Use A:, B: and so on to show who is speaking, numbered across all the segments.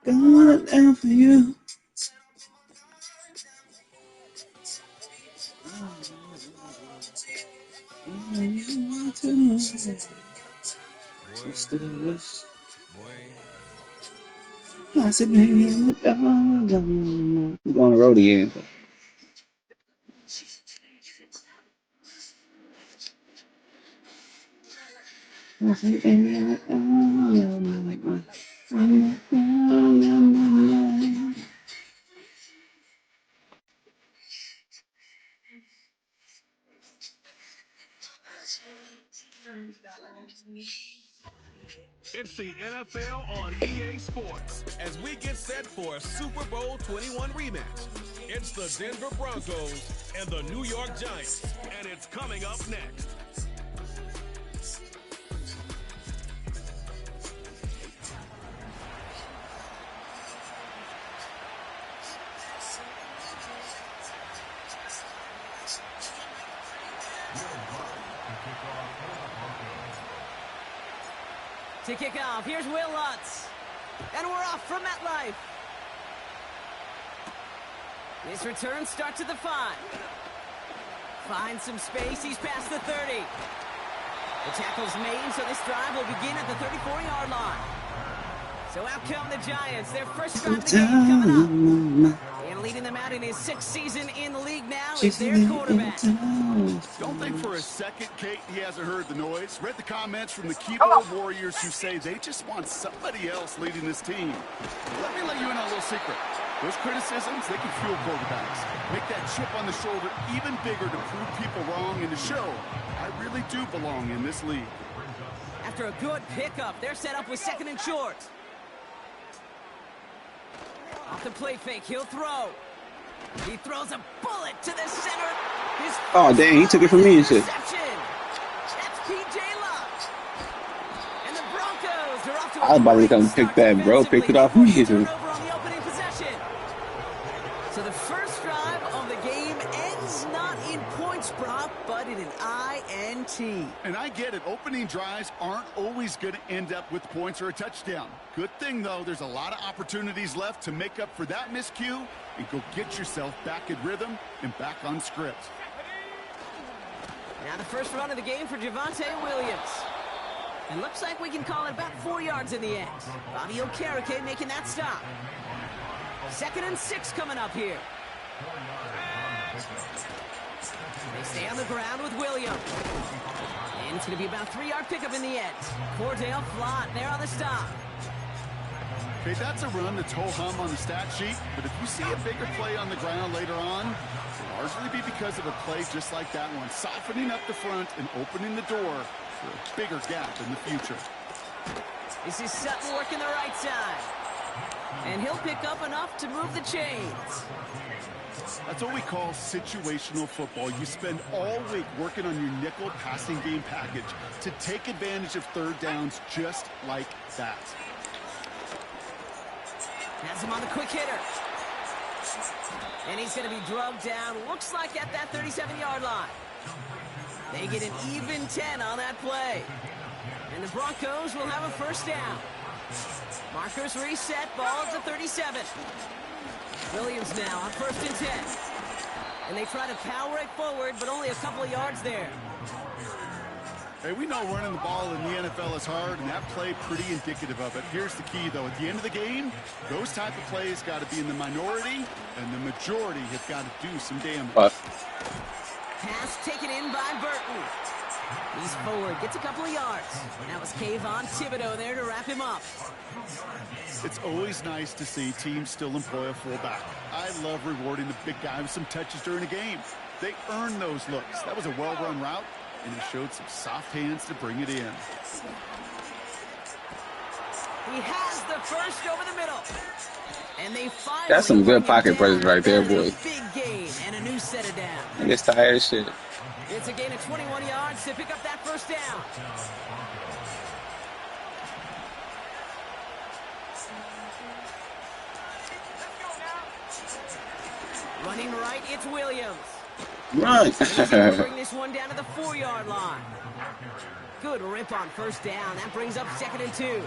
A: Going down for you. What's the wish? I said, baby, I'm going on the road again. I said, baby,
B: It's the NFL on EA Sports as we get set for a Super Bowl 21 rematch. It's the Denver Broncos and the New York Giants, and it's coming up next.
C: To kick off, here's Will Lutz. And we're off from MetLife. This return starts at the 5. Finds some space, he's past the 30. The tackle's made, so this drive will begin at the 34-yard line. So out come the Giants, their first drive of the game coming up. And leading them out in his 6th season in the league now is their quarterback.
D: Don't think for a second, Kate, he hasn't heard the noise. Read the comments from the keyboard warriors who say they just want somebody else leading this team. Let me let you in on a little secret. Those criticisms, they can fuel quarterbacks. Make that chip on the shoulder even bigger to prove people wrong and to show I really do belong in this league.
C: After a good pickup, they're set up with 2nd and short. Off the play fake, he'll throw. He throws a bullet to the center.
A: Oh, dang, he took it from me and shit.
C: That's P.J. Love. And the Broncos are off to
A: I was about to come pick that, bro. Picked it off me.
C: So the first drive of the game ends not in points, Brock, but in an INT.
D: And I get it. Opening drives aren't always going to end up with points or a touchdown. Good thing, though, there's a lot of opportunities left to make up for that miscue and go get yourself back in rhythm and back on script.
C: Now the first run of the game for Javonte Williams. It looks like we can call it about 4 yards in the end. Bobby Okereke making that stop. 2nd and 6 coming up here. They stay on the ground with Williams. And it's going to be about a 3-yard pickup in the end. Cordell Flott there on the stop.
D: Okay, that's a run that's ho-hum on the stat sheet, but if you see a bigger play on the ground later on, it'll largely be because of a play just like that one, softening up the front and opening the door for a bigger gap in the future.
C: This is Sutton working the right side. And he'll pick up enough to move the chains.
D: That's what we call situational football. You spend all week working on your nickel passing game package to take advantage of third downs just like that.
C: Has him on the quick hitter. And he's going to be drugged down, looks like at that 37-yard line. They get an even 10 on that play. And the Broncos will have a first down. Markers reset, ball at the 37. Williams now on 1st and 10. And they try to power it forward, but only a couple of yards there.
D: Hey, we know running the ball in the NFL is hard, and that play pretty indicative of it. Here's the key, though. At the end of the game, those type of plays got to be in the minority, and the majority have got to do some damage.
C: Pass taken in by Burton. He's forward, gets a couple of yards. That was Kayvon Thibodeau there to wrap him up.
D: It's always nice to see teams still employ a fullback. I love rewarding the big guy with some touches during a game. They earn those looks. That was a well-run route, and he showed some soft hands to bring it in.
C: He has the first over the middle. And they finally
A: That's some good pocket presence right there, boy.
C: Big gain and a new set of down.
A: I get tired of shit.
C: It's a gain of 21 yards to pick up that first down. Running right, it's Williams.
A: Run.
C: Bring this one down to the 4-yard line. Good rip on first down. That brings up 2nd and 2.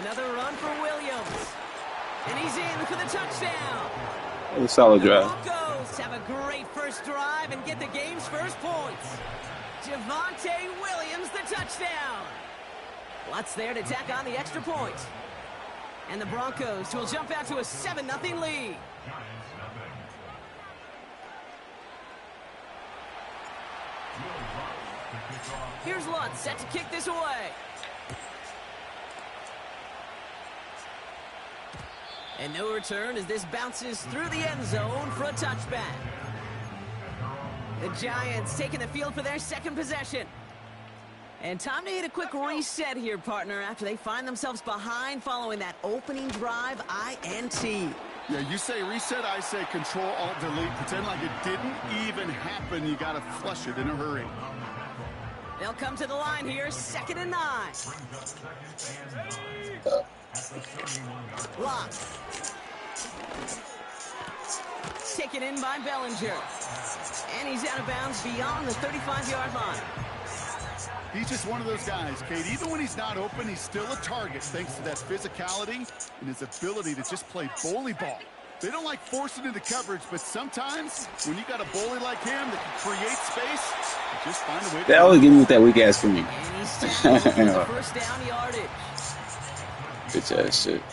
C: Another run for Williams. And he's in for the touchdown.
A: That was a solid drive.
C: The Broncos have a great first drive and get the game's first points. Javonte Williams, the touchdown. Lutz there to tack on the extra point. And the Broncos will jump out to a 7-0 lead. Here's Lutz set to kick this away. And no return as this bounces through the end zone for a touchback. The Giants taking the field for their second possession. And time to hit a quick reset here, partner, after they find themselves behind following that opening drive INT.
D: Yeah, you say reset, I say Control-Alt-Delete. Pretend like it didn't even happen. You got to flush it in a hurry.
C: They'll come to the line here, 2nd and 9. Lock. Taken in by Bellinger. And he's out of bounds beyond the 35-yard line.
D: He's just one of those guys, Kate. Even when he's not open, he's still a target thanks to that physicality and his ability to just play bully ball. They don't like forcing into coverage, but sometimes when you got a bully like him that can create space, you just find a way to...
A: They always give me with that weak ass for me.
C: And he's tackled for the first down yardage.
A: Bitch ass shit.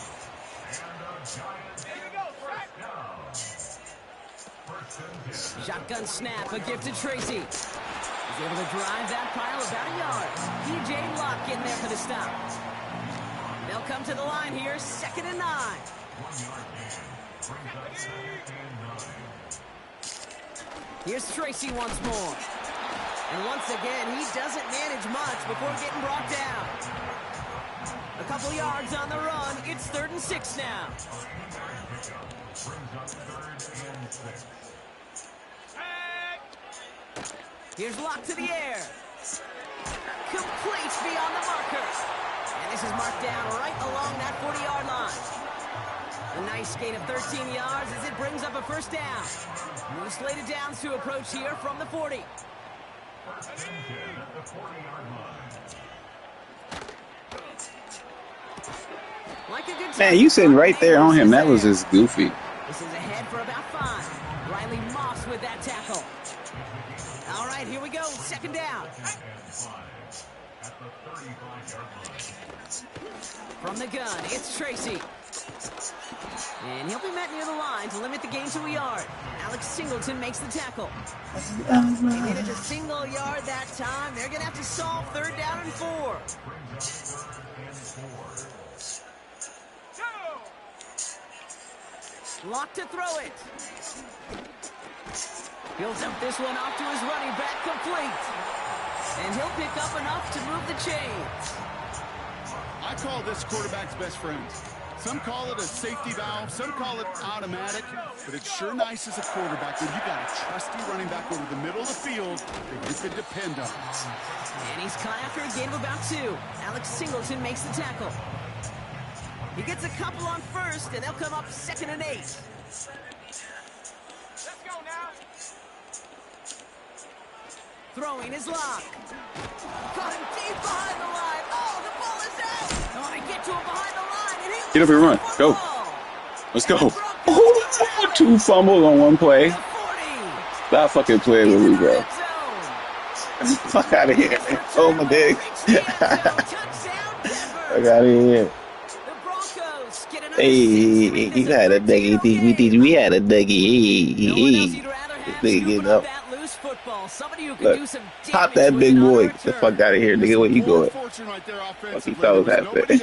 C: Shotgun snap, a gift to Tracy. He's able to drive that pile about a yard. P.J. Lock getting there for the stop. They'll come to the line here, 2nd and 9. Here's Tracy once more. And once again, he doesn't manage much before getting brought down. A couple yards on the run. It's 3rd and 6 now. Here's Lock to the air. Complete beyond the marker. And this is marked down right along that 40-yard line. A nice gain of 13 yards as it brings up a first down. New slated downs to approach here from the 40. Like a good
A: Man, you sitting right there on him. That was just goofy.
C: This is ahead for about 5. Riley Moss with that tackle. All right, here we go. 2nd down. From the gun, it's Tracy. And he'll be met near the line to limit the gain to a yard. Alex Singleton makes the tackle. They made it a single yard that time. They're going to have to solve 3rd down and 4. Lock to throw it. He'll dump this one off to his running back, complete. And he'll pick up enough to move the chains.
D: I call this quarterback's best friend. Some call it a safety valve, some call it automatic, but it's sure nice as a quarterback when you got a trusty running back over the middle of the field that you can depend on.
C: And he's caught after a gain of about 2. Alex Singleton makes the tackle. He gets a couple on first, and they'll come up 2nd and 8. Let's go now. Throwing his Lock. Caught him deep behind the line. Oh, the ball is out. Oh, they get to him behind the line, and he
A: Get up and run. Go. Let's go. Oh, 2 fumbles on 1 play. Stop fucking playing with me, bro. Fuck out of here. Oh, my dick. Fuck out of here. Hey, he had a nugget. We had a nugget. Hey, nigga getting up. Look, pop that big boy. Get the fuck out of here, nigga. Where you going? Fuck he thought was happening.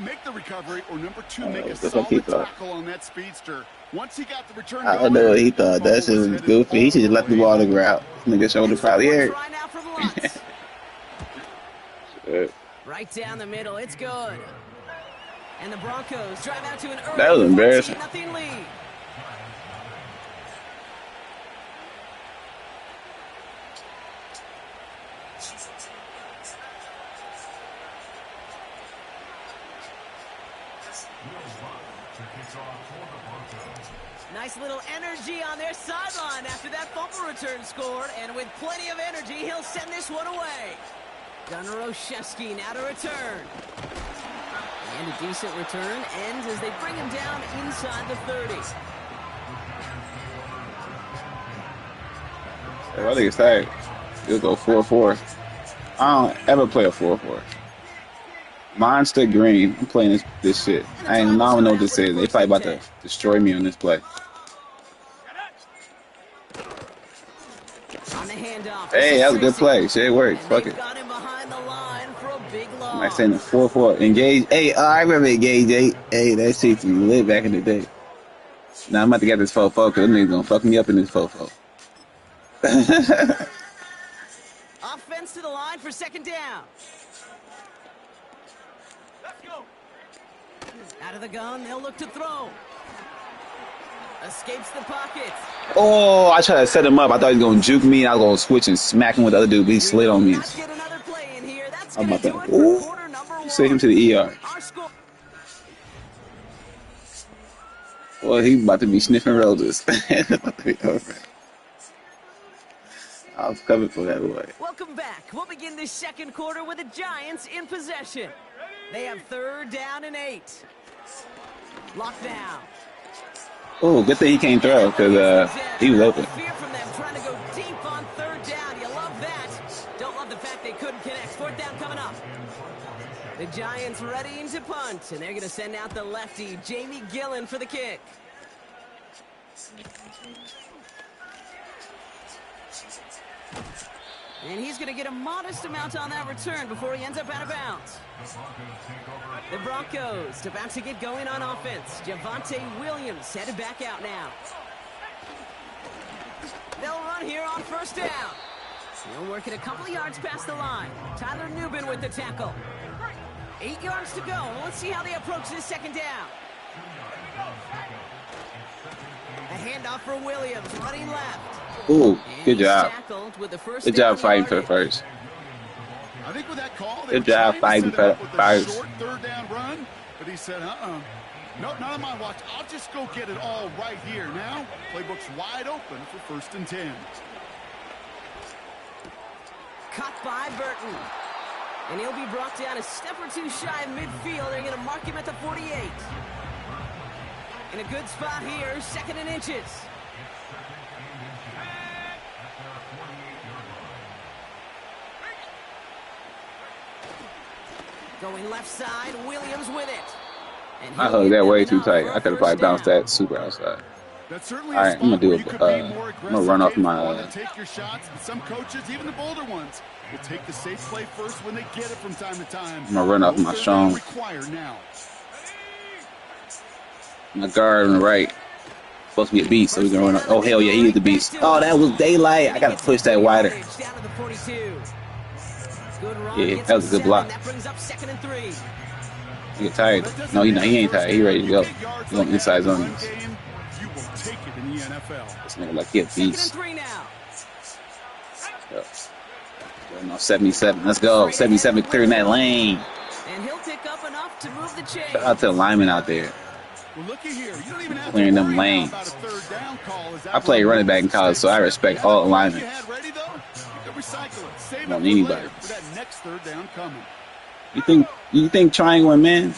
D: Make the recovery, or number 2, make a
A: the fuck he
D: solid
A: thought?
D: tackle on that speedster. Once he got the return
A: I don't know what he thought. That shit was goofy. He should have left the ball on the ground. Nigga shoulder probably hurt.
C: Right down the middle, it's good. And the Broncos drive out to an early
A: That was embarrassing.
C: 14-0 lead. Nice little energy on their sideline after that fumble return scored, and with plenty of energy, he'll send this one away. Gunnaroshevsky now to return. And a decent return ends as they bring him down inside the 30.
A: I think it's tight. He'll go 4-4. I don't ever play a 4-4. Mine's still green. I'm playing this shit. I don't know what this is. They probably about to destroy me on this play. Hey, that was a good play. Shit worked. Fuck it. I'm saying the 4-4. Engage. Hey, I remember Engage 8. Hey, that shit's lit back in the day. Now I'm about to get this 4-4 because them niggas gonna fuck me up in this 4-4.
C: Offense to the line for second down. Let's go. Out of the gun, they'll look to throw. Escapes the pocket.
A: Oh, I tried to set him up. I thought he was going to juke me. I was going to switch and smack him with the other dude, but he slid on me. I'm about to send him to the ER. Well, he's about to be sniffing roses. I was covered for that boy.
C: Welcome back. We'll begin this second quarter with the Giants in possession. They have 3rd down and 8. Locked down.
A: Oh, good thing he can't throw because he was open.
C: Fear from them trying to go deep on 3rd down. You love that. Don't love the fact they couldn't connect. 4th down coming up. The Giants ready to punt, and they're going to send out the lefty, Jamie Gillen, for the kick. And he's going to get a modest amount on that return before he ends up out of bounds. The Broncos about to get going on offense. Javonte Williams headed back out now. They'll run here on 1st down. He'll work it a couple of yards past the line. Tyler Nubin with the tackle. 8 yards to go. Let's see how they approach this 2nd down. A handoff for Williams, running left.
A: Ooh, good job. Good job fighting for the first.
D: I think with that call,
A: good job fighting for the first.
D: Short 3rd down run, but he said, no, not on my watch. I'll just go get it all right here. Now, playbook's wide open for 1st and 10.
C: Cut by Burton. And he'll be brought down a step or two shy of midfield. They're going to mark him at the 48. In a good spot here, 2nd and inches. Going left side, Williams with it.
A: I hugged that way too tight. I could have probably bounced that super outside. All right, I'm gonna do it. I'm gonna run off my.
D: Take your shots. And some coaches, even the bolder ones, will take the safe play first when they get it from time to time.
A: I'm gonna run off my strong. My guard on the right. Supposed to be a beast, so we can run up. Oh hell yeah, he is the beast. Oh, that was daylight. I gotta push that wider. Yeah, that was a good block. He get tired. No, he ain't tired. He ready to go. He's on inside zone. This nigga like he a beast. Going off 77. Let's go. 77 clearing that lane.
C: And he'll pick up enough to move the chain.
A: Shout out to the lineman out there. Clearing them lanes. I played running back in college, so I respect all the linemen. I don't need anybody. You think triangle and man?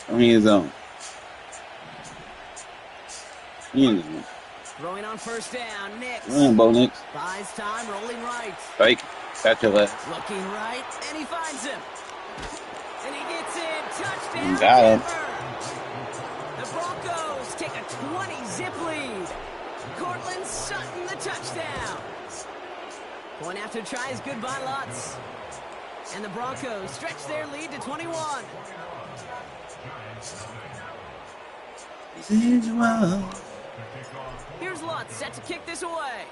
A: Or he in his own? He in his own.
C: Throwing on 1st down, Nix.
A: Run, Bo Nix.
C: Buys time, rolling right.
A: Fake. Got your left.
C: Looking right, and he finds him. And he gets in. Touchdown.
A: Got him.
C: The Broncos take a 20-zip lead. Cortland Sutton the touchdown. Going out to try his goodbye Lutz. And the Broncos stretch their lead to 21. Here's Lutz set to kick this away.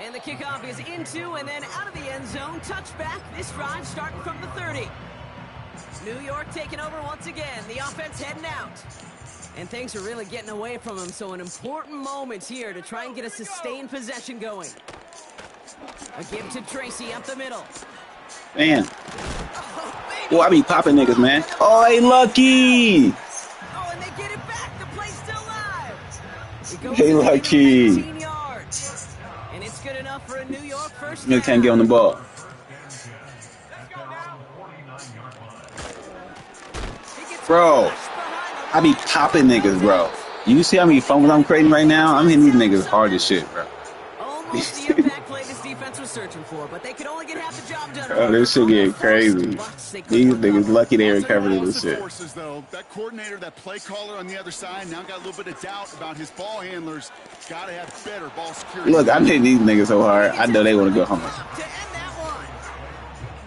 C: And the kickoff is into and then out of the end zone. Touchback. This drive starting from the 30. New York taking over once again. The offense heading out. And things are really getting away from him, so an important moment here to try and get a sustained possession going. A give to Tracy up the middle.
A: Man. Well, I be popping niggas, man. Oh, hey, Lucky.
C: Oh, and they get it back. The play's still live. It goes
A: Hey, Lucky.
C: 19 yards. And it's good enough for a New York first
A: You
C: down.
A: can't get on the ball. Bro, I be popping niggas, bro. You see how many fumbles I'm creating right now? I'm hitting these niggas hard as shit, bro.
C: Almost the impact play this defense was searching for, but they could only get half the job done.
A: Oh, this shit getting crazy. These niggas lucky they recovered this shit.
D: Forces, though. That coordinator, that play caller on the other side, now got a little bit of doubt about his ball handlers. Got to have better ball security.
A: Look, I'm hitting these niggas so hard. I know they want to go home.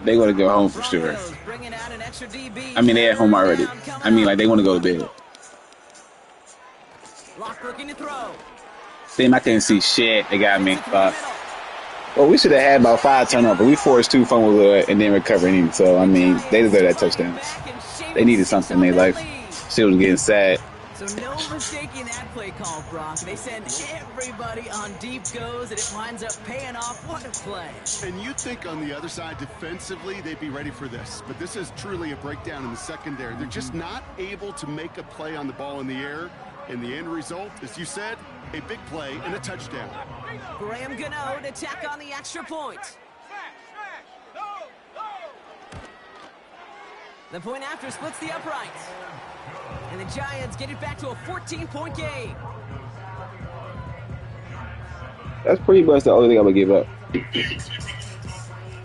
A: They want to go home for sure. I mean, they at home already. I mean, like, they want to go to bed. Damn, I couldn't see shit. They got me. Well, we should have had about 5 turnovers. We forced 2 fumbles and then recovered. So, I mean, they deserve that touchdown. They needed something in their life. Shit was getting sad.
C: So no mistaking that play call, Brock. They send everybody on deep goes, and it winds up paying off. What a play.
D: And you'd think on the other side, defensively, they'd be ready for this. But this is truly a breakdown in the secondary. They're just not able to make a play on the ball in the air. And the end result, as you said, a big play and a touchdown.
C: Graham Gano to tack on the extra point. The point after splits the uprights. And the Giants get it back to a 14-point game.
A: That's pretty much the only thing I'm going to give up.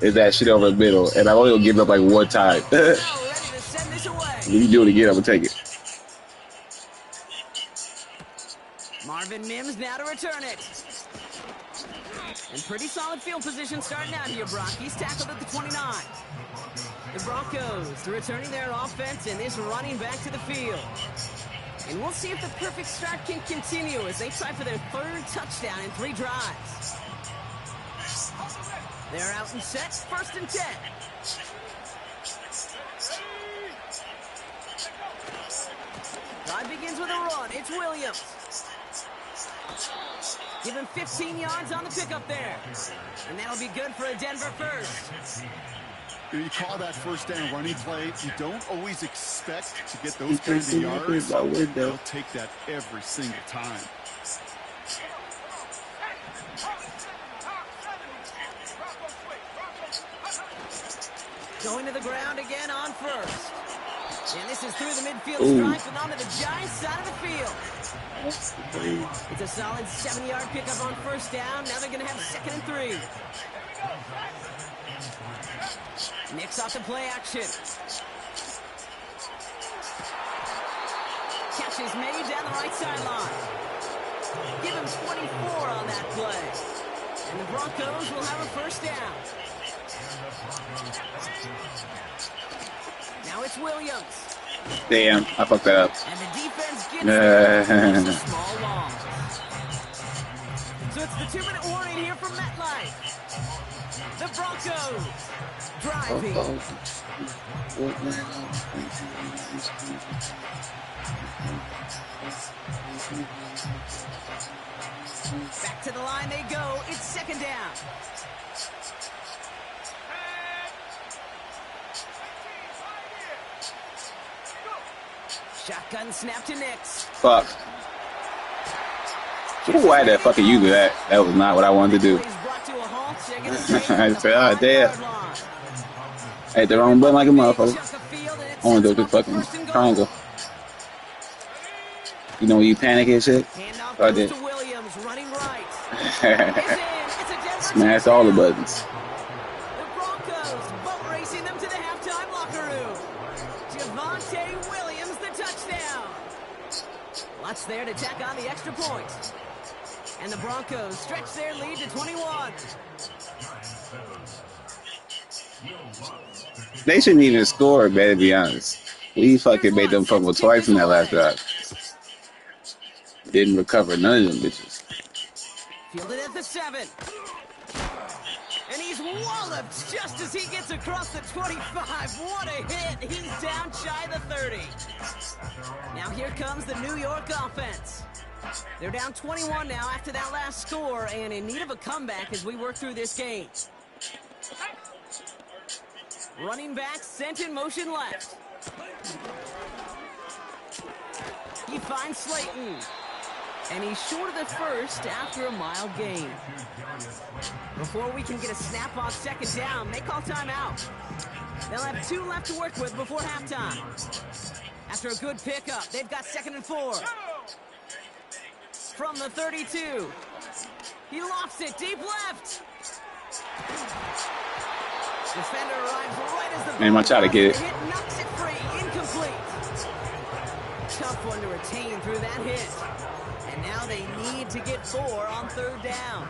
A: Is that shit over the middle. And I'm only going to give up like 1 time. If you do it again, I'm going to take it.
C: Marvin Mims now to return it. And pretty solid field position starting out here, Brock. He's tackled at the 29. The Broncos returning their offense and this running back to the field. And we'll see if the perfect start can continue as they try for their 3rd touchdown in 3 drives. They're out and set, 1st and 10. Drive begins with a run. It's Williams. Give him 15 yards on the pickup there. And that'll be good for a Denver first.
D: You call that first down running play, you don't always expect to get those kinds of yards. They'll take that every single time.
C: Going to the ground again on first. And this is through the midfield stripe and onto the Giants side of the field. It's a solid 7-yard pickup on first down. Now they're going to have 2nd and 3. Nicks off the play action. Catch is made down the right sideline. Give him 24 on that play. And the Broncos will have a first down. Now it's Williams.
A: Damn, I fucked that up.
C: And the defense gets a small loss. So it's the 2-minute warning here from MetLife. The Broncos driving. Back to the line they go. It's 2nd down. Shotgun snap to Nicks.
A: Fuck. Why the fuck you do that? That was not what I wanted to do. I said, oh, damn. I hit the wrong button like a motherfucker. I want to do the fucking triangle. You know when you panic and shit? So I did. Smash all the buttons.
C: The Broncos boat racing them to the halftime locker room. Javonte Williams, the touchdown. Lutz there to tack on the extra point. And the Broncos stretch their lead to 21.
A: They shouldn't even score, man, to be honest. We fucking made them fumble twice in that last drive. Didn't recover none of them bitches.
C: Fielded at the 7. And he's walloped just as he gets across the 25. What a hit. He's down shy the 30. Now here comes the New York offense. They're down 21 now after that last score and in need of a comeback as we work through this game. Running back sent in motion left. He finds Slayton. And he's short of the first after a mild gain. Before we can get a snap on second down, they call timeout. They'll have 2 left to work with before halftime. After a good pickup, they've got 2nd and 4. From the 32. He lofts it deep left. Defender arrives right as the
A: man, I try to get it.
C: Hit knocks it free, incomplete. Tough one to retain through that hit. And now they need to get 4 on 3rd down.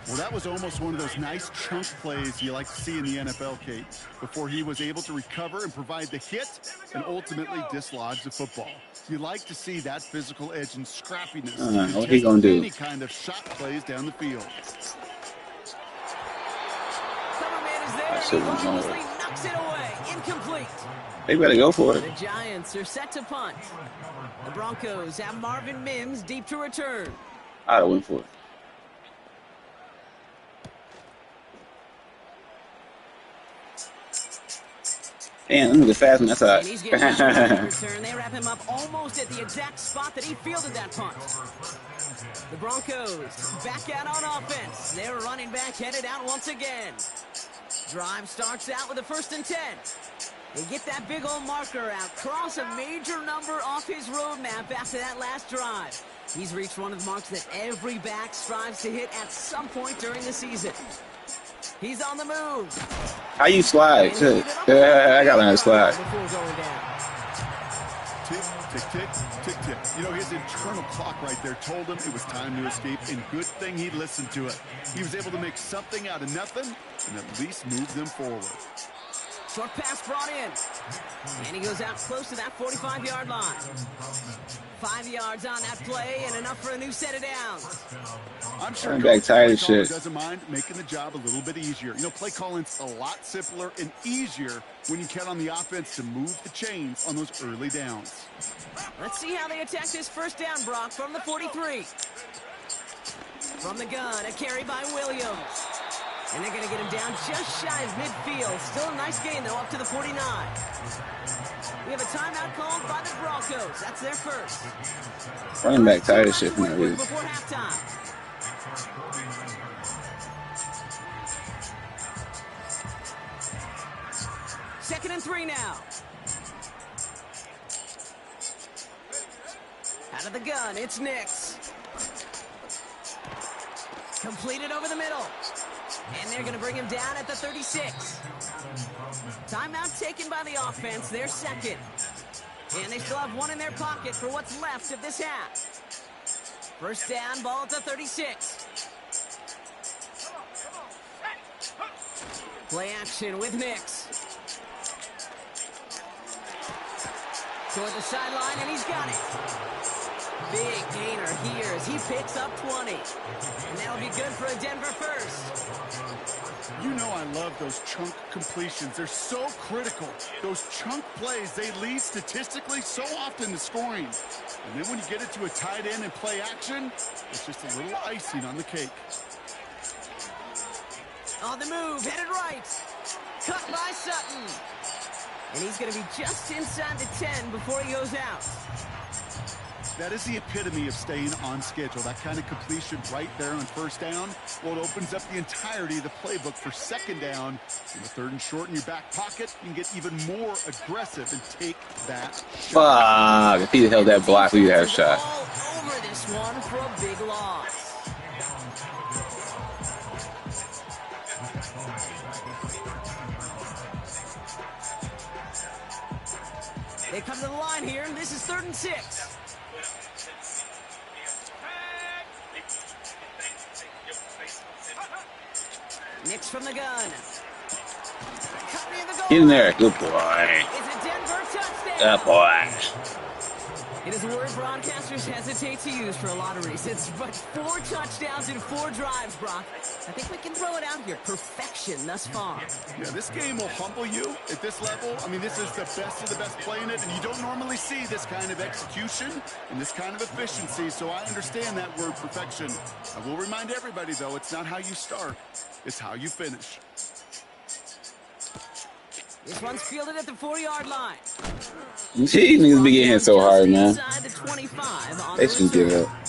D: Well, that was almost one of those nice chunk plays you like to see in the NFL, Kate, before he was able to recover and provide the hit and ultimately dislodge the football. You like to see that physical edge and scrappiness.
A: What he gonna do?
D: Any kind of shot plays down the field.
C: Cover man is there, and he harmlessly knocks it away. Incomplete.
A: They better go for it.
C: The Giants are set to punt. The Broncos have Marvin Mims deep to return.
A: I'd have went for it. Damn, let me get fast on that side.
C: And he's getting a return. They wrap him up almost at the exact spot that he fielded that punt. The Broncos back out on offense. Their running back headed out once again. Drive starts out with a 1st and 10. They get that big old marker out, cross a major number off his roadmap after that last drive. He's reached one of the marks that every back strives to hit at some point during the season. He's on the move.
A: How you slide? I got to learn how to slide.
D: Tick, tick, tick, tick, tick. You know, his internal clock right there told him it was time to escape, and good thing he listened to it. He was able to make something out of nothing and at least move them forward.
C: Short pass brought in. And he goes out close to that 45-yard line. 5 yards on that play and enough for a new set of downs.
D: I'm sure
A: back tired of shit.
D: Doesn't mind making the job a little bit easier. You know, play calling's a lot simpler and easier when you count on the offense to move the chains on those early downs.
C: Let's see how they attack this 1st down, Brock, from the 43. From the gun, a carry by Williams. And they're going to get him down just shy of midfield. Still a nice gain, though, up to the 49. We have a timeout called by the Broncos. That's their first.
A: Running back tired of shit from that reason.
C: Before halftime. Second and 3 now. Out of the gun, it's Nix. Completed over the middle. And they're going to bring him down at the 36. Timeout taken by the offense, their 2nd. And they still have 1 in their pocket for what's left of this half. 1st down, ball at the 36. Play action with Nix. Toward the sideline, and he's got it. Big gainer here as he picks up 20. And that'll be good for a Denver first.
D: You know I love those chunk completions. They're so critical. Those chunk plays, they lead statistically so often to scoring. And then when you get it to a tight end and play action, it's just a little icing on the cake.
C: On the move, headed right. Cut by Sutton. And he's going to be just inside the 10 before he goes out.
D: That is the epitome of staying on schedule. That kind of completion right there on 1st down. Well, it opens up the entirety of the playbook for 2nd down. In the 3rd and short in your back pocket, you can get even more aggressive and take that shot.
A: Fuck. If he held that block, we'd have a shot.
C: All over this one for a big loss. They come to the line here, and this is 3rd and 6. Nix from the gun.
A: Get in there. Good boy.
C: It's a Denver touchdown.
A: Good boy.
C: It is a word broadcasters hesitate to use for a lot of reasons, but 4 touchdowns in 4 drives, Brock. I think we can throw it out here. Perfection thus far.
D: Yeah, this game will humble you at this level. I mean, this is the best of the best playing it, and you don't normally see this kind of execution and this kind of efficiency, so I understand that word perfection. I will remind everybody, though, it's not how you start, it's how you finish.
C: This one's fielded at the 4-yard line.
A: These niggas be getting hit so hard, man.
C: The 25 on
A: They
C: the
A: shouldn't give
C: return.
A: up.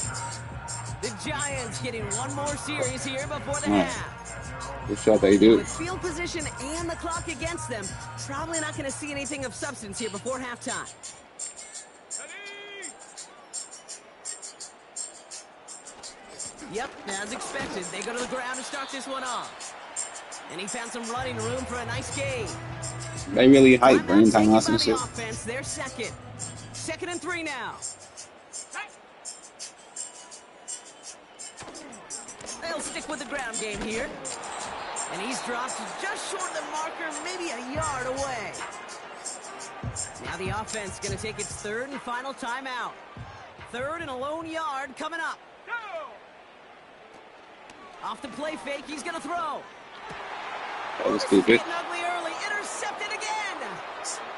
C: The Giants getting one more series here before the half.
A: What shot they do?
C: With field position and the clock against them, probably not going to see anything of substance here before halftime. Yep, as expected, they go to the ground to start this one off. And he found some running room for a nice gain.
A: They really hype, brain timeouts and shit.
C: Offense, they're second. 2nd and 3 now. They'll stick with the ground game here. And he's dropped just short of the marker, maybe a yard away. Now the offense going to take its 3rd and final timeout. 3rd and a lone yard coming up. Off the play fake, he's going to throw.
A: That was stupid.
C: Ugly early, intercepted again.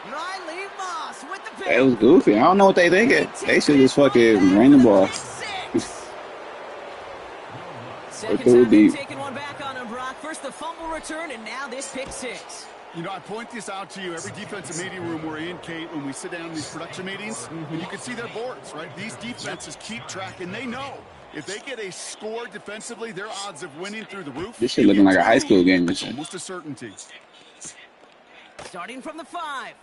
C: Riley Moss with the pick.
A: That was goofy. I don't know what they thinking. They should just fucking ran the ball.
C: Second time they've taken one back on him, Brock. First the fumble return, and now this pick 6.
D: You know, I point this out to you every defensive meeting room we're in, Kate, when we sit down in these production meetings, and you can see their boards, right? These defenses keep track, and they know if they get a score defensively, their odds of winning through the roof.
A: This shit looking like a high school game.
D: It's almost a certainty.
C: Starting from the 5.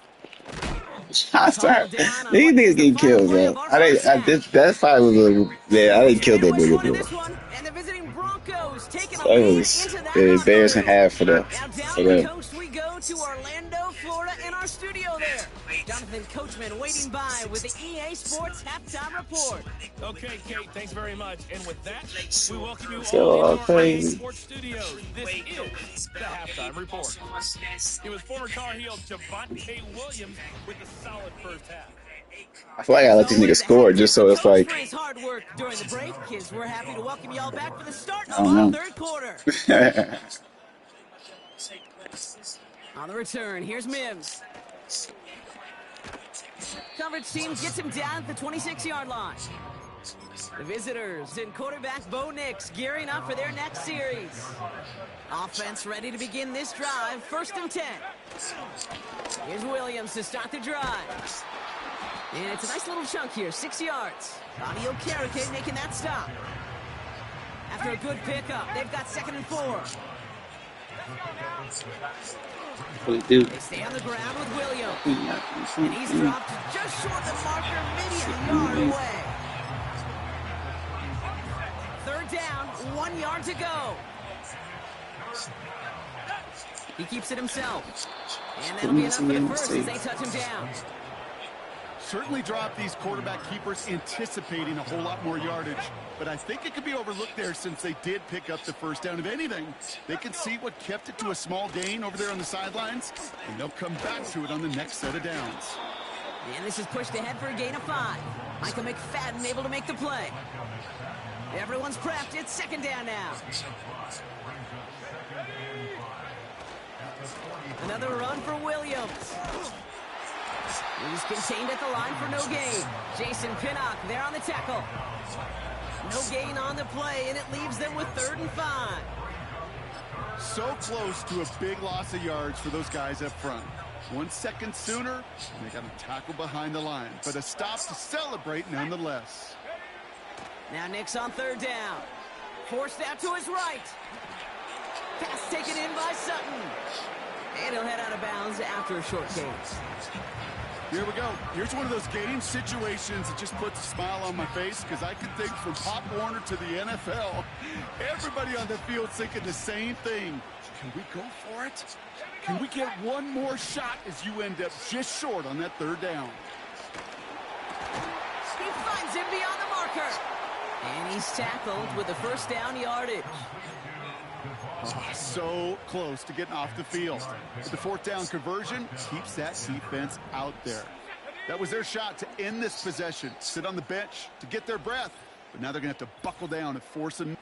A: These niggas get killed, bro. That fight was a... Yeah, I didn't kill that nigga, bro.
C: And the visiting Broncos taking a
A: That was an embarrassing half for them.
C: Now down the coast we go to Orlando, Florida, in our studio there. Jonathan Coachman waiting by with the EA Sports Halftime Report.
B: Okay, Kate, thanks very much. And with that, we welcome you
A: So,
B: all to our EA Sports Studios. This is the Halftime Report. It was former Tar Heel Javonte Williams with a solid first half.
A: I feel like I gotta let these niggas score just so it's like...
C: His hard work during the break, kids. We're happy to welcome y'all back for the start of
A: our
C: 3rd quarter. On the return, here's Mims. Coverage team gets him down at the 26-yard line. The visitors and quarterback Bo Nix gearing up for their next series. Offense ready to begin this drive. 1st and 10. Here's Williams to start the drive. And it's a nice little chunk here, 6 yards. Audio Carrickay making that stop. After a good pickup, they've got 2nd and 4. They stay on the ground with Williams. And he's dropped just short of the marker, maybe a yard away. 3rd down, 1 yard to go. He keeps it himself. And that'll be enough for the first as they touch him down.
D: Certainly drop these quarterback keepers anticipating a whole lot more yardage, but I think it could be overlooked there since they did pick up the 1st down. If anything, they can see what kept it to a small gain over there on the sidelines, and they'll come back to it on the next set of downs.
C: And this is pushed ahead for a gain of 5. Michael McFadden able to make the play. Everyone's prepped. It's 2nd down now. Another run for Williams. He's contained at the line for no gain. Jason Pinnock there on the tackle. No gain on the play, and it leaves them with 3rd and 5.
D: So close to a big loss of yards for those guys up front. 1 second sooner, and they got a tackle behind the line. But a stop to celebrate nonetheless.
C: Now Nix on 3rd down. Forced out to his right. Pass taken in by Sutton. And he'll head out of bounds after a short gain.
D: Here we go. Here's one of those game situations that just puts a smile on my face because I can think from Pop Warner to the NFL, everybody on the field thinking the same thing. Can we go for it? Can we get one more shot as you end up just short on that 3rd down?
C: He finds him beyond the marker. And he's tackled with the 1st down yardage.
D: Oh, so close to getting off the field. But the 4th down conversion keeps that defense out there. That was their shot to end this possession. Sit on the bench to get their breath. But now they're going to have to buckle down and force a...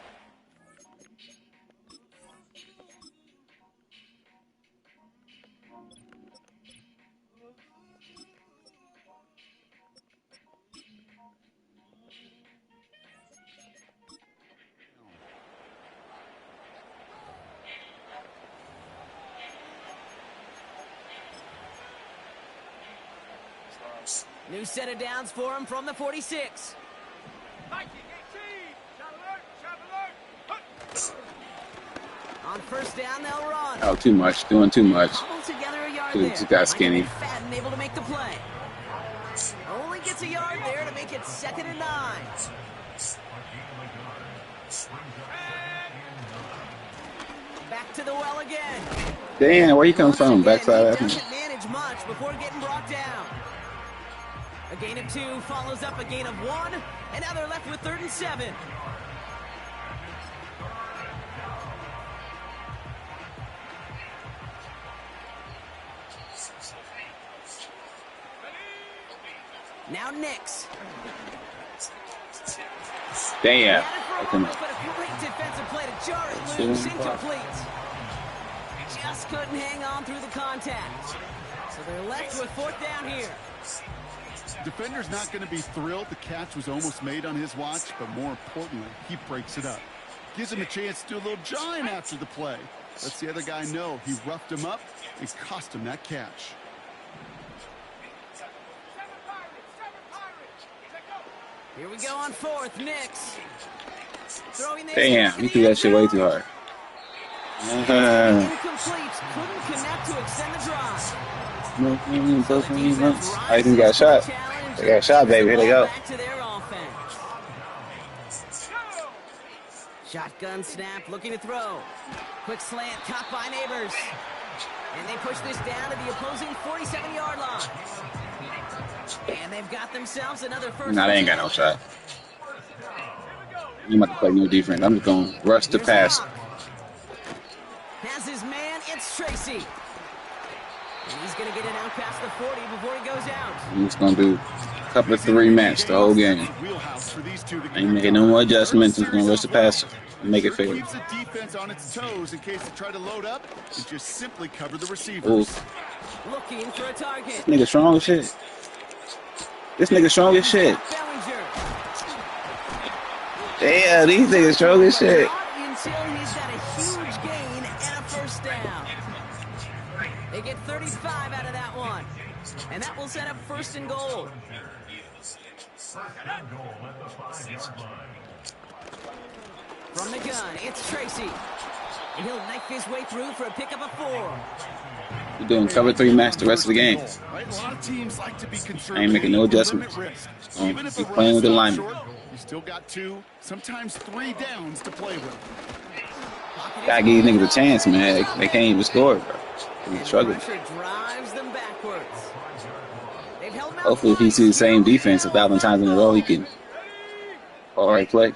C: New set of downs for him from the 46. On first down, they'll run.
A: Oh, too much. Doing too much.
C: Together a yard
A: Dude,
C: there.
A: just got skinny.
C: McFadden able to make the play. Only gets a yard there to make it 2nd and 9. Back to the well again.
A: Damn, where you come from? Backside.
C: He doesn't manage much before getting brought down. A gain of 2 follows up a gain of 1, and now they're left with 3rd and 7. Now Nix.
A: Damn.
C: But a great defensive play to jar it loose, incomplete. Just couldn't hang on through the contact. So they're left with 4th down here.
D: Defender's not going to be thrilled the catch was almost made on his watch, but more importantly, he breaks it up. Gives him a chance to do a little jawing after the play. Lets the other guy know he roughed him up and cost him that catch.
C: Here we go on 4th, Nix.
A: Damn, he threw that shit way too hard.
C: Incomplete. Couldn't connect to extend the drive.
A: I think got shot. They got shot, baby. Here they go.
C: Back to their offense. Shotgun snap, looking to throw. Quick slant, caught by Neighbors. And they push this down to the opposing 47-yard line. And they've got themselves another first.
A: Nah, they ain't got no shot. You might play no defense. I'm just going to rush the pass.
C: Has his man, it's Tracy. And he's going to get it out past the 40 before he goes out.
A: He's going to do a couple of 3 match the whole game. Ain't making no more adjustments. He's going to rush the pass and make it fair.
D: Keeps the defense on its toes in case they try to load up and just simply cover the receivers.
A: Ooh.
C: Looking for a target.
A: This nigga strong as shit. This nigga strong as shit. Damn, these niggas strong as shit.
C: Until he's got a huge gain and a first down. They get 35 out of that one. And that will set up 1st and goal. From the gun, it's Tracy. And he'll knife his way through for a pickup of 4.
A: We're doing cover 3 match the rest of the game. I ain't making no adjustments. He's playing with the lineman.
D: You still got 2, sometimes 3 downs to play with.
A: Gotta give these niggas a chance, man. They can't even score, bro. They're struggling. Hopefully, if he sees the same defense 1,000 times in a row, he can all right play.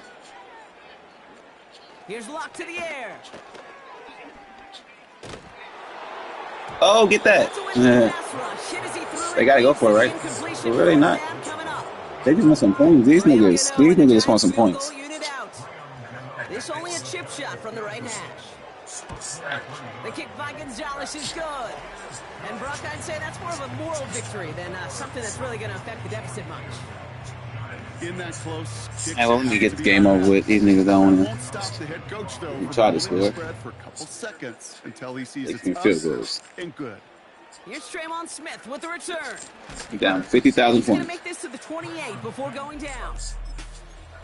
C: Here's Lock to the air.
A: Oh, get that. They gotta go for it, right? They're really not. They just want some points. These niggas just want some points.
C: This only a chip shot from the right hash. The kick by Gonzalez is good. And Brock, I'd say that's more of a moral victory than something that's really going to affect the deficit much.
D: In that close.
A: Hey, well, let me get the game over with. These niggas don't want to try to score.
D: For a couple seconds until he sees
A: it's feel good.
D: And good.
C: Here's Tremont Smith with the return.
A: He down 50,000 points.
C: He's going to make this to the 28 before going down.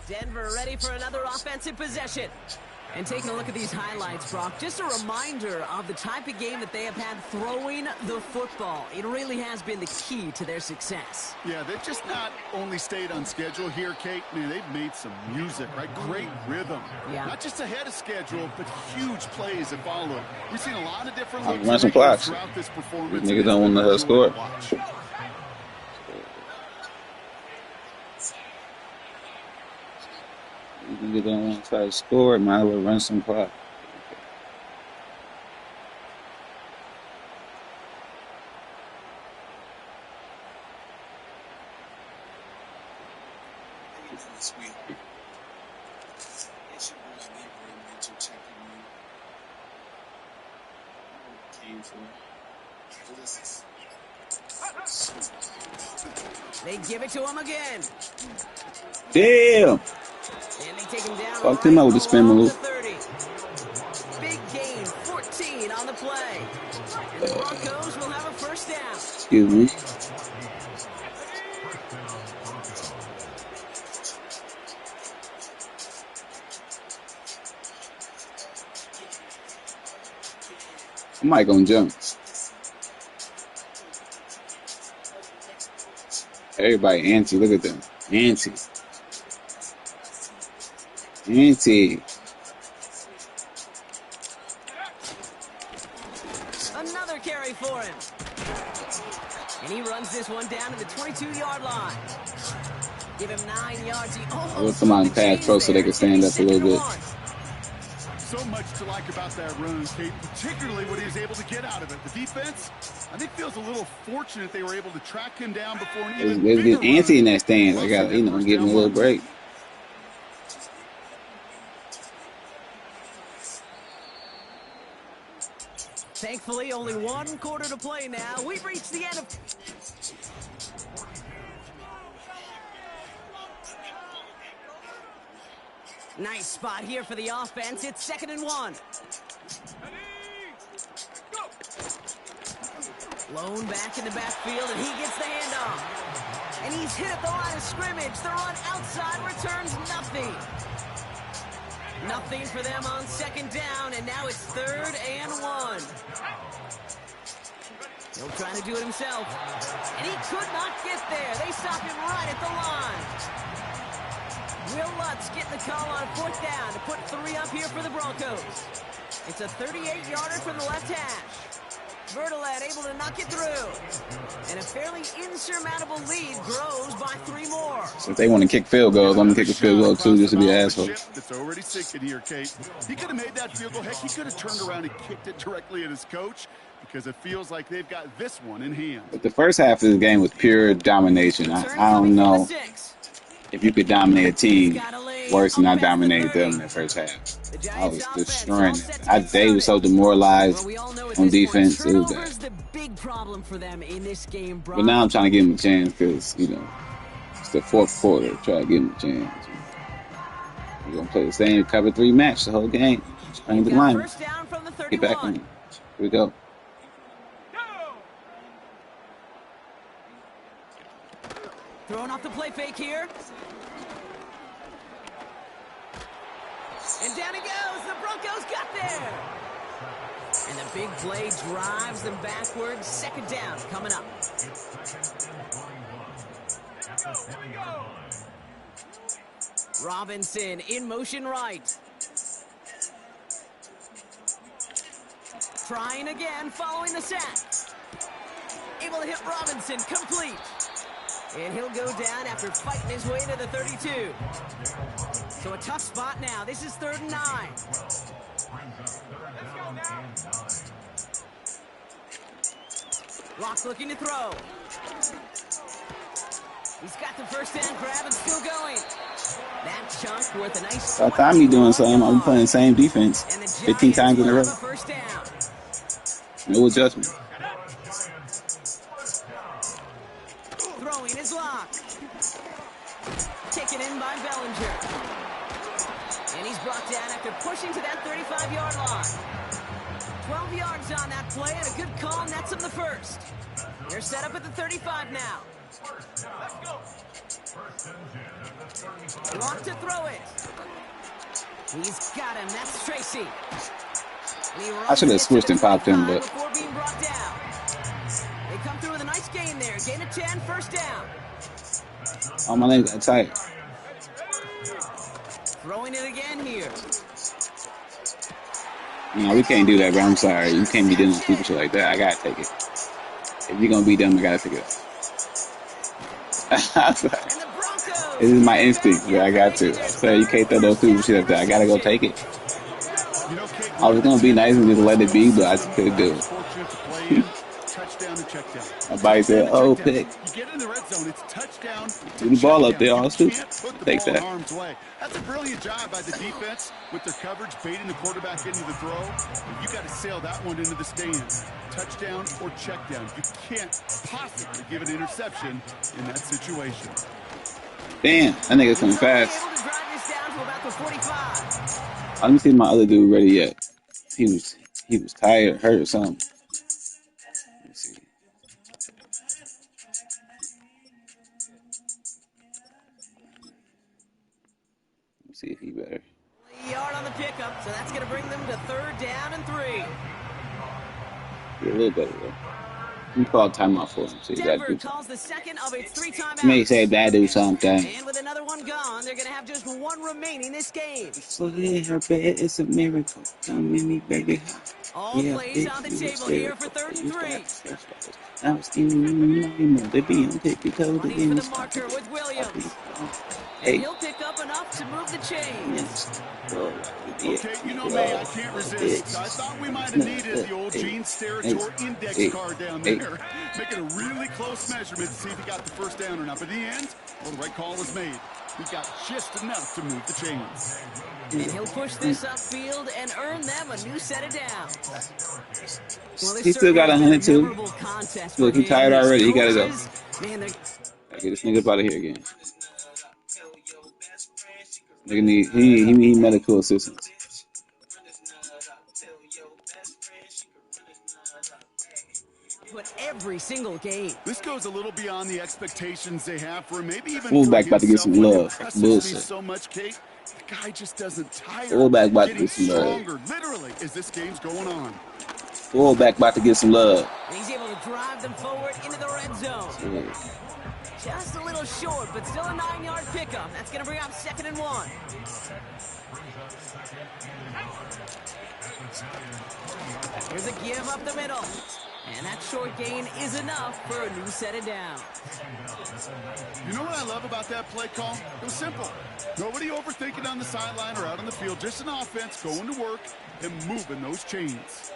C: Denver ready for another offensive possession. And taking a look at these highlights, Brock, just a reminder of the type of game that they have had throwing the football. It really has been the key to their success.
D: Yeah, they've just not only stayed on schedule here, Kate. Man, they've made some music, right? Great rhythm.
C: Yeah.
D: Not just ahead of schedule, but huge plays that follow it. We've seen a lot of different looks
A: run some clocks.
D: throughout this performance.
A: These niggas don't want to score. Niggas don't want to try to score, might as well run some clock.
C: They give it to him again.
A: Damn!
C: And they take him down.
A: Fucked him up with the spin move.
C: Big gain, 14 on the play. And the Broncos will have a first down.
A: Excuse me. Somebody gonna jump. Everybody antsy. Look at them. Antsy. Antsy.
C: Another carry for him. And he runs this one down to the 22-yard line. Give him 9 yards. He almost
A: come out and pass pro so they can stand up a little bit.
D: So much to like about that run, Kate, particularly what he was able to get out of it. The defense, I think, feels a little fortunate they were able to track him down before an even bigger
A: get antsy in that stand.
D: run.
A: I got, give him a little break.
C: Thankfully, only 1 quarter to play now. We've reached the end of... Nice spot here for the offense. It's 2nd and 1. Lone back in the backfield, and he gets the handoff. And he's hit at the line of scrimmage. The run outside returns nothing. Nothing for them on 2nd down, and now it's 3rd and 1. He'll try to do it himself. And he could not get there. They stop him right at the line. Will Lutz getting the call on 4th down to put 3 up here for the Broncos. It's a 38-yarder from the left hash. Verdelet able to knock it through. And a fairly insurmountable lead grows by 3 more.
A: So if they want to kick field goals, I'm going to kick a field goal too, just to be an asshole.
D: It's already sinking here, Kate. He could have made that field goal. Heck, he could have turned around and kicked it directly at his coach because it feels like they've got this one in hand.
A: But the first half of the game was pure domination. I don't know if you could dominate a team worse than I dominated them in the first half. I was destroying it. They were so demoralized on defense. It was bad. But now I'm trying to give them a chance because, it's the 4th quarter. Try to give them a chance. We're going to play the same cover 3 match the whole game. Just bring the line. Get back on it. Here we go.
C: Throwing off the play fake here. And down he goes. The Broncos got there. And the big play drives them backwards. 2nd down coming up. Robinson in motion right. Trying again following the sack. Able to hit Robinson complete. And he'll go down after fighting his way to the 32. So a tough spot now. This is 3rd and 9. Locke looking to throw. He's got the 1st down grab and still going. That chunk worth a nice...
A: By the time you're doing something, I'm playing the same defense 15 times in a row. No adjustment.
C: Throwing is Locke. Taken in by Bellinger. And he's brought down after pushing to that 35-yard line. 12 yards on that play and a good call nets him the 1st. They're set up at the 35 now. Locke to throw it. He's got him. That's Tracy.
A: I should have switched and popped him, but...
C: Before being brought down. They come through with a nice gain there. Gain of 10, 1st down.
A: Oh, my legs got tight.
C: Throwing it again here.
A: We can't do that, bro. I'm sorry. You can't be doing stupid shit like that. I gotta take it. If you're gonna be dumb, I gotta take it. I'm sorry. This is my instinct, but I got to. I'm sorry, you can't throw those stupid shit up there. I gotta go take it. I was gonna be nice and just let it be, but I just couldn't do it. My body said, "Oh, pick."
D: You get in the red zone, it's touchdown.
A: Do the ball up there, all stupid. Take that.
D: That's a brilliant job by the defense with their coverage, baiting the quarterback into the throw. You got to sail that one into the stands. Touchdown or check down. You can't possibly give an interception in that situation.
A: Damn, that nigga's coming fast. Let me see if my other dude ready yet. He was tired, hurt or something. Let's see. Let's see if he better.
C: Yard on the pickup, so that's going to bring them to 3rd down and 3.
A: Yeah, a little better though. We call timeout for him, so you gotta
C: Denver
A: do something.
C: calls the second of its 3
A: May say
C: timeouts.
A: bad do something.
C: And with another one gone, they're going to have just one remaining this game.
A: So in her bed, it's a miracle. Come with me, baby.
C: All
A: Yeah,
C: plays
A: it
C: on the
A: was
C: table here for
A: hysterical.
C: 3rd and
A: They used to
C: 3.
A: have to search for us. I was in my they be on tippy toes
C: Running for
A: again.
C: the marker with Williams. And he'll pick up enough to move the chains.
D: Okay, you know me, I can't resist. I thought we might have needed the old Gene's territory index card down there. Make it a really close measurement to see if he got the first down or not. But in the end, well, the right call was made. He got just enough to move the chains.
C: And he'll push this upfield and earn them a new set of downs. Well,
A: he still got 102. Look, he's tired already. He gotta go.
C: Man,
A: Gotta get this nigga up out of here again. Nigga need medical assistance.
C: but every single game.
D: This goes a little beyond the expectations they have for him. Maybe even
A: Fullback about to get some love. Bullshit.
D: So much, Kate. The guy just doesn't tire.
A: Fullback about to get some love.
D: Literally, as this game's going on.
A: Fullback about to get some love.
C: And he's able to drive them forward into the red zone.
A: Yeah.
C: Just a little short, but still a 9-yard pickup. That's going to bring up 2nd and 1. Here's a give up the middle. And that short gain is enough for a new set of downs.
D: You know what I love about that play call? It was simple. Nobody overthinking on the sideline or out on the field. Just an offense going to work and moving those chains.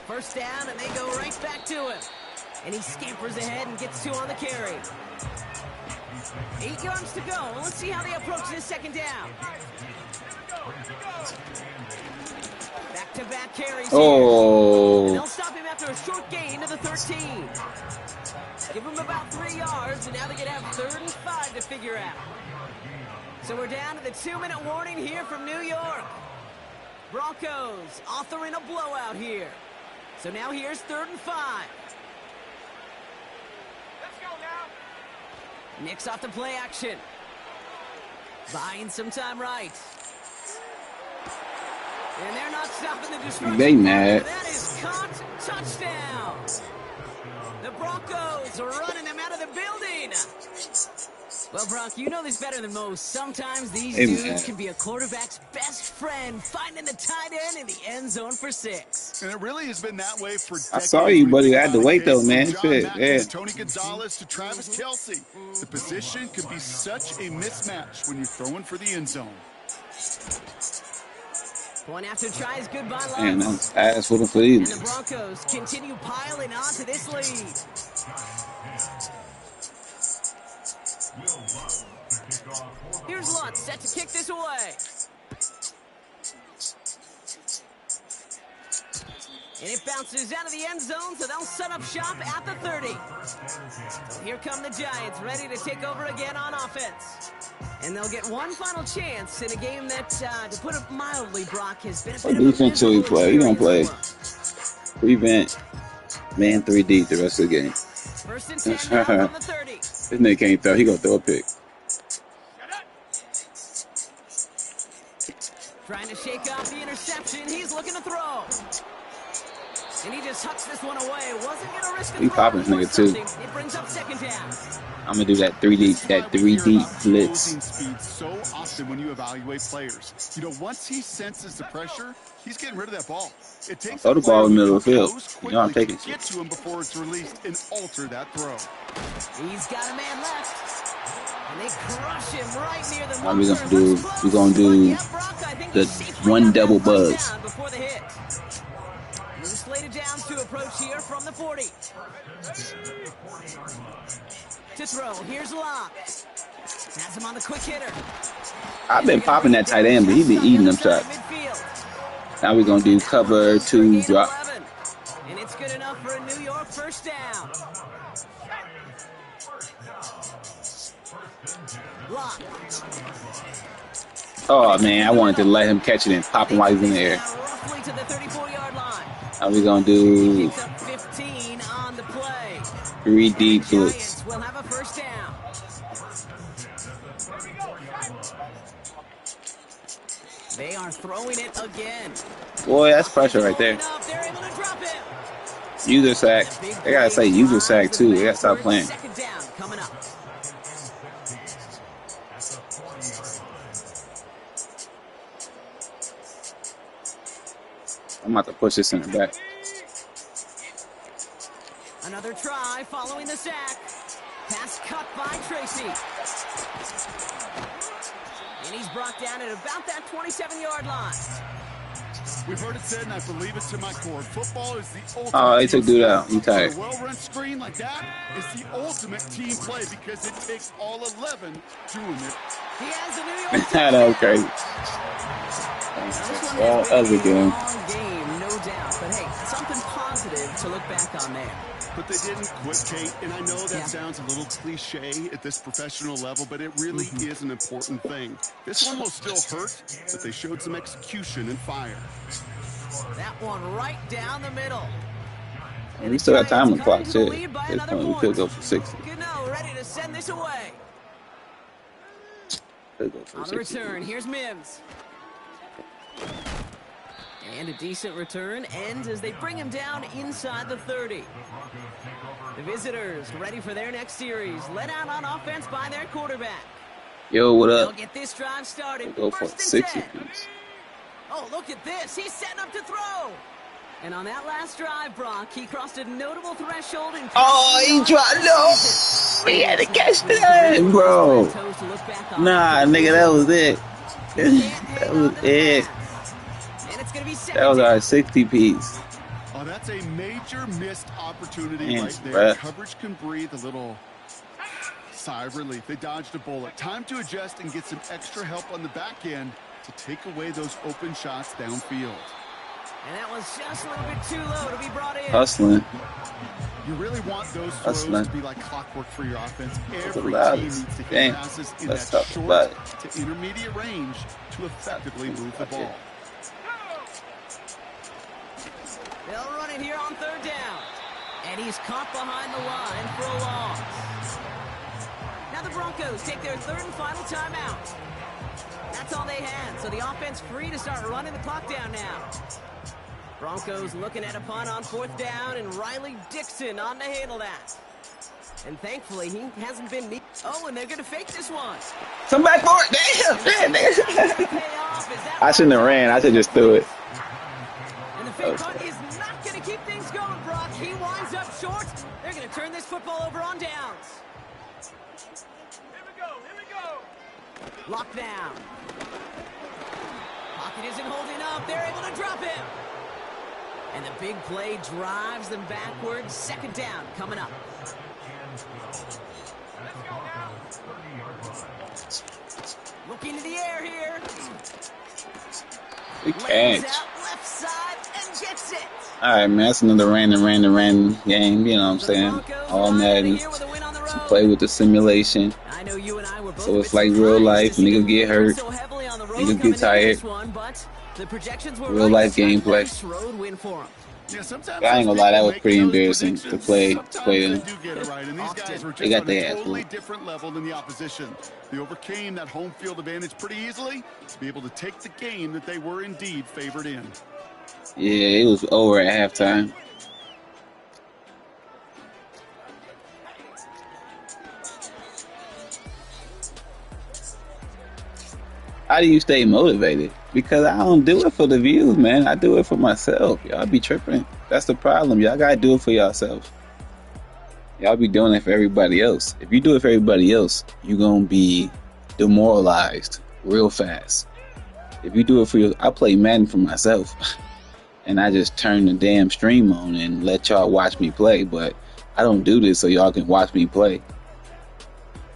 C: First down, and they go right back to him. And he scampers ahead and gets 2 on the carry. 8 yards to go. Let's see how they approach this 2nd down. Back-to-back carries here. And they'll stop him after a short gain to the 13. Give him about 3 yards, and now they're going to have 3rd and 5 to figure out. So we're down to the 2-minute warning here from New York. Broncos authoring a blowout here. So now here's 3rd and 5. Let's go now. Nick's off the play action. Buying some time right. And they're not stopping the destruction.
A: They mad.
C: That is caught. Touchdown. The Broncos are running them out of the building. Well, Brock, you know this better than most. Sometimes these dudes can be a quarterback's best friend, finding the tight end in the end zone for 6.
D: And it really has been that way for decades.
A: I saw you, buddy. I had to wait, though, man. Shit, yeah.
D: Tony Gonzalez to Travis Kelce. The position can be such a mismatch when you're throwing for the end zone.
C: Point after tries, goodbye luck.
A: Man, that's ass for the lead.
C: And the Broncos continue piling on to this lead. Here's Lutz set to kick this away. And it bounces out of the end zone, so they'll set up shop at the 30. So here come the Giants, ready to take over again on offense. And they'll get one final chance in a game that, to put it mildly, Brock, has been a bit of a
A: defense till he play. He gonna play prevent man 3 deep the rest of the game.
C: First and 10 now from the 30.
A: This nigga can't throw. He gonna throw a pick.
C: Trying to shake off the interception. He's looking to throw. And he just hucks this one away. Wasn't going to risk a throw.
A: He popping this nigga too.
C: It brings up 2nd down.
A: I'm gonna do that 3 deep blitz.
D: Speed so often when you evaluate players. You know, once he senses the pressure, he's getting rid of that ball. It takes
A: throw the ball in the middle of the field. You know I'm taking it.
D: Get to him before it's released and alter that throw.
C: He's got a man left. And they crush him right near the
A: What we gonna do the 1 double buzz.
C: Before the hit. Moves slated down to approach here from the 40. To throw, here's Locke. Has him on the quick hitter.
A: I've been popping that tight end, but he been eating them shots. Now we're gonna do cover 2 drop.
C: And it's good enough for a New York first down. Locke.
A: Oh man, I wanted to let him catch it and pop him while he's in the air.
C: Roughly to the 34-yard line.
A: Now we're gonna do
C: 15 on the play.
A: 3 deep blitz.
C: We'll have a first down. They are throwing it again.
A: Boy, that's pressure right there. User sack. They gotta say user sack too. They gotta stop playing.
C: Second down coming up.
A: I'm about to push this in the back.
C: Another try following the sack. Pass cut by Tracy. And he's brought down at about that 27-yard line.
D: We've heard it said, and I believe it to my core. Football is the ultimate.
A: Oh, he took dude out. He tired.
D: A well-run screen like that is the ultimate team play because it takes all 11 doing it.
C: He has a New York.
A: That was crazy. All other game.
C: Long game, no doubt. But hey, something positive to look back on there.
D: But they didn't quit, Kate, and I know that sounds a little cliche at this professional level, but it really is an important thing. This one will still hurt, but they showed some execution and fire.
C: That one right down the middle.
A: And we still got time on the clock, too. We could go for 60.
C: Gano ready to send this away.
A: Could go for
C: on
A: 60.
C: the return, here's Mims. And a decent return ends as they bring him down inside the 30. The visitors ready for their next series. Let out on offense by their quarterback.
A: Yo, what up?
C: They'll get this drive started.
A: We'll go for 60 piece.
C: Oh, look at this. He's setting up to throw. And on that last drive, Brock, he crossed a notable threshold. And
A: he dropped. No! He had to catch that, bro. Nah, nigga, that was it. That was it. That was our 60 piece.
D: Oh, that's a major missed opportunity right there.
A: Breath.
D: Coverage can breathe a little sigh of relief. They dodged a bullet. Time to adjust and get some extra help on the back end to take away those open shots downfield.
C: And that was just a little bit too low to be brought in.
A: Hustling.
D: You really want those throws to be like clockwork for your offense. Every team needs to hit passes in that short to intermediate range to effectively move the ball.
C: They'll run it here on third down. And he's caught behind the line for a loss. Now the Broncos take their third and final timeout. That's all they had, so the offense free to start running the clock down now. Broncos looking at a punt on fourth down, and Riley Dixon on to handle that. And thankfully, he hasn't been neat. Oh, and they're going to fake this one.
A: Come back for it. Damn. I shouldn't have ran. I should just threw it.
C: And the fake punt is not going to keep things going, Brock. He winds up short. They're going to turn this football over on downs. Here we go. Lockdown. Pocket isn't holding up. They're able to drop him. And the big play drives them backwards. Second down coming up. Looking to the air here.
A: Good catch.
C: Left side and gets it.
A: All right, man. That's another random game. You know what I'm saying? All Madden. Play with the simulation. So it's like real life. Niggas get hurt. Niggas get tired. Real life gameplay. I ain't gonna lie, that was pretty embarrassing to play them. They got their ass
D: totally different level than the opposition. They overcame that home field advantage pretty easily to be able to take the game that they were indeed favored in.
A: Yeah, it was over at halftime. How do you stay motivated? Because I don't do it for the views, man. I do it for myself. Y'all be tripping. That's the problem. Y'all gotta do it for yourself. Y'all be doing it for everybody else. If you do it for everybody else, you're gonna be demoralized real fast. If you do it for I play Madden for myself. And I just turn the damn stream on and let y'all watch me play. But I don't do this so y'all can watch me play.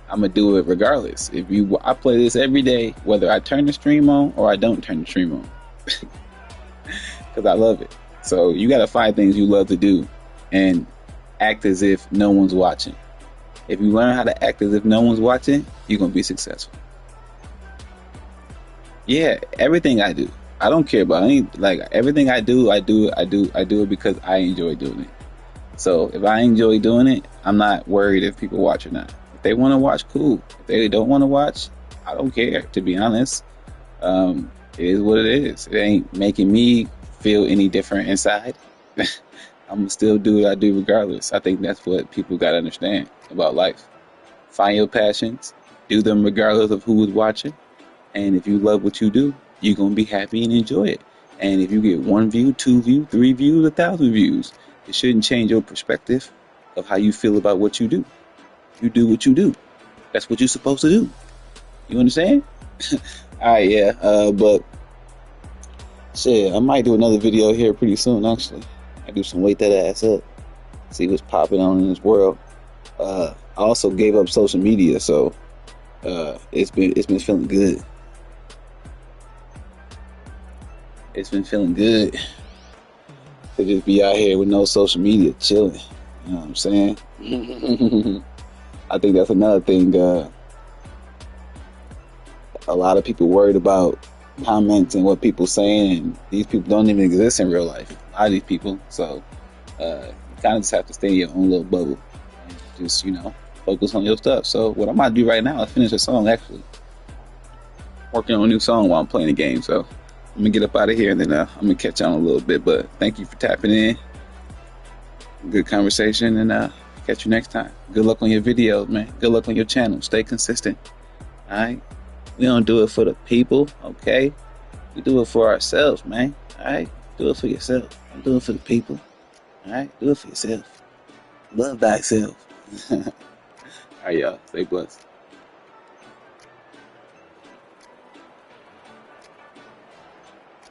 A: I'm gonna do it regardless. I play this every day, whether I turn the stream on or I don't turn the stream on, because I love it. So you gotta find things you love to do, and act as if no one's watching. If you learn how to act as if no one's watching, you're gonna be successful. Yeah, everything I do, I don't care about everything I do it because I enjoy doing it. So if I enjoy doing it, I'm not worried if people watch or not. If they want to watch, cool. If they don't want to watch, I don't care, to be honest. It is what it is. It ain't making me feel any different inside. I'm gonna still do what I do regardless. I think that's what people gotta understand about life. Find your passions, do them regardless of who is watching, and if you love what you do, you're gonna be happy and enjoy it. And if you get 1 view, 2 view, 3 views, 1,000 views, it shouldn't change your perspective of how you feel about what you do. You do what you do. That's what you're supposed to do. You understand? All right, yeah. But shit, I might do another video here pretty soon. Actually, I do some weight that ass up. See what's popping on in this world. I also gave up social media, so it's been feeling good. It's been feeling good to just be out here with no social media, chilling. You know what I'm saying? I think that's another thing. A lot of people worried about comments and what people saying, and these people don't even exist in real life. A lot of these people, so you kind of just have to stay in your own little bubble and just focus on your stuff. So what I'm about to do right now is finish a song. Actually, working on a new song while I'm playing the game. So I'm gonna get up out of here and then I'm gonna catch on a little bit. But thank you for tapping in. Good conversation, and catch you next time. Good luck on your videos, man. Good luck on your channel. Stay consistent. All right. We don't do it for the people, okay? We do it for ourselves, man. All right? Do it for yourself. Don't do it for the people. All right? Do it for yourself. Love thyself. All right, y'all. Stay blessed.